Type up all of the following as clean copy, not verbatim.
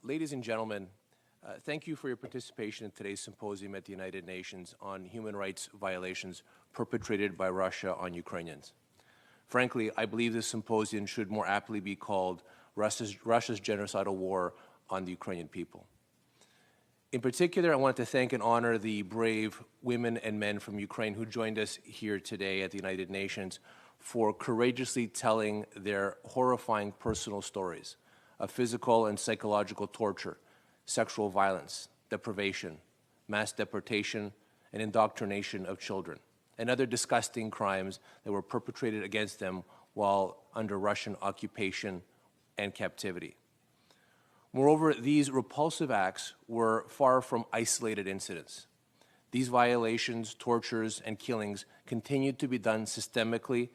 Ladies and gentlemen, thank you for your participation in today's symposium at the United Nations on human rights violations perpetrated by Russia on Ukrainians. Frankly, I believe this symposium should more aptly be called Russia's genocidal war on the Ukrainian people. In particular, I want to thank and honor the brave women and men from Ukraine who joined us here today at the United Nations for courageously telling their horrifying personal stories of physical and psychological torture, sexual violence, deprivation, mass deportation, and indoctrination of children, and other disgusting crimes that were perpetrated against them while under Russian occupation and captivity. Moreover, these repulsive acts were far from isolated incidents. These violations, tortures, and killings continued to be done systemically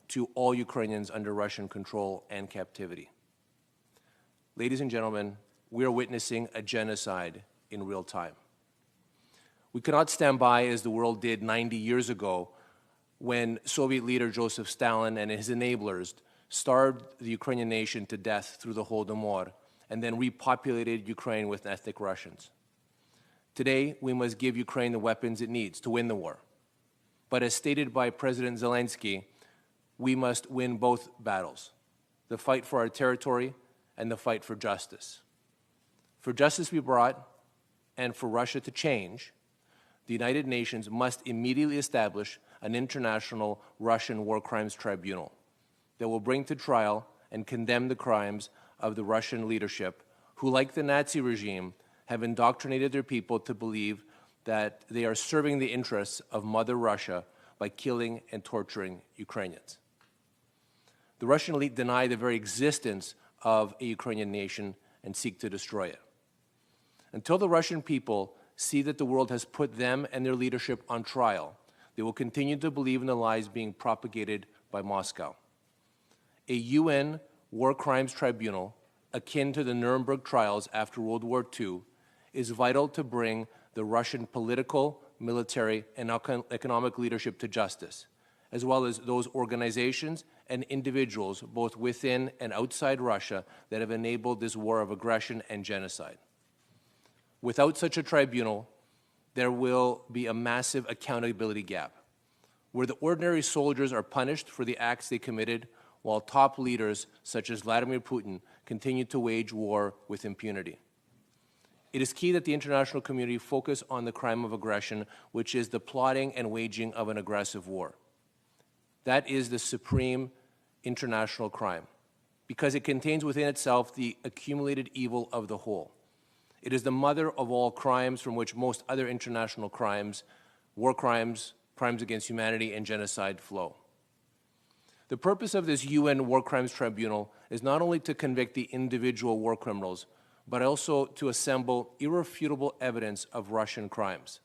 to all Ukrainians under Russian control and captivity. Ladies and gentlemen, we are witnessing a genocide in real time. We cannot stand by as the world did 90 years ago when Soviet leader Joseph Stalin and his enablers starved the Ukrainian nation to death through the Holodomor and then repopulated Ukraine with ethnic Russians. Today, we must give Ukraine the weapons it needs to win the war. But as stated by President Zelensky, we must win both battles, the fight for our territory and the fight for justice. For justice to be brought and for Russia to change, the United Nations must immediately establish an international Russian war crimes tribunal that will bring to trial and condemn the crimes of the Russian leadership who, like the Nazi regime, have indoctrinated their people to believe that they are serving the interests of Mother Russia by killing and torturing Ukrainians. The Russian elite deny the very existence of a Ukrainian nation and seek to destroy it. Until the Russian people see that the world has put them and their leadership on trial, they will continue to believe in the lies being propagated by Moscow. A UN war crimes tribunal, akin to the Nuremberg trials after World War II, is vital to bring the Russian political, military, and economic leadership to justice, as well as those organizations and individuals, both within and outside Russia, that have enabled this war of aggression and genocide. Without such a tribunal, there will be a massive accountability gap, where the ordinary soldiers are punished for the acts they committed, while top leaders such as Vladimir Putin continue to wage war with impunity. It is key that the international community focus on the crime of aggression, which is the plotting and waging of an aggressive war. That is the supreme international crime, because it contains within itself the accumulated evil of the whole. It is the mother of all crimes from which most other international crimes, war crimes, crimes against humanity, and genocide flow. The purpose of this UN War Crimes Tribunal is not only to convict the individual war criminals, but also to assemble irrefutable evidence of Russian crimes.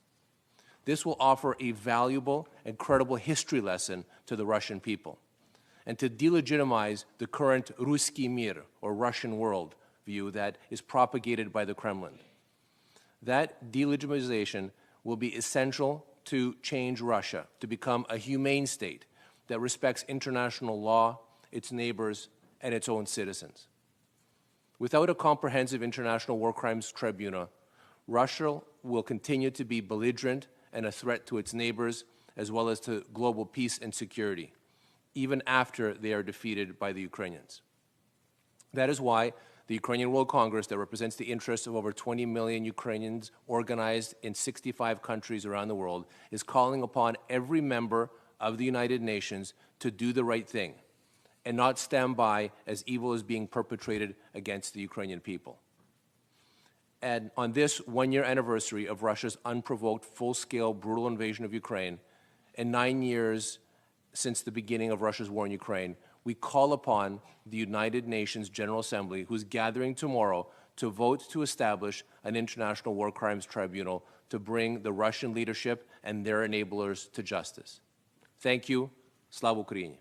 This will offer a valuable and credible history lesson to the Russian people, and to delegitimize the current Ruski Mir, or Russian world, view that is propagated by the Kremlin. That delegitimization will be essential to change Russia to become a humane state that respects international law, its neighbors, and its own citizens. Without a comprehensive international war crimes tribunal, Russia will continue to be belligerent and a threat to its neighbors, as well as to global peace and security, even after they are defeated by the Ukrainians. That is why the Ukrainian World Congress, that represents the interests of over 20 million Ukrainians organized in 65 countries around the world, is calling upon every member of the United Nations to do the right thing and not stand by as evil is being perpetrated against the Ukrainian people. And on this one-year anniversary of Russia's unprovoked, full-scale, brutal invasion of Ukraine, and 9 years since the beginning of Russia's war in Ukraine, we call upon the United Nations General Assembly, who's gathering tomorrow, to vote to establish an international war crimes tribunal to bring the Russian leadership and their enablers to justice. Thank you. Slava Ukraini.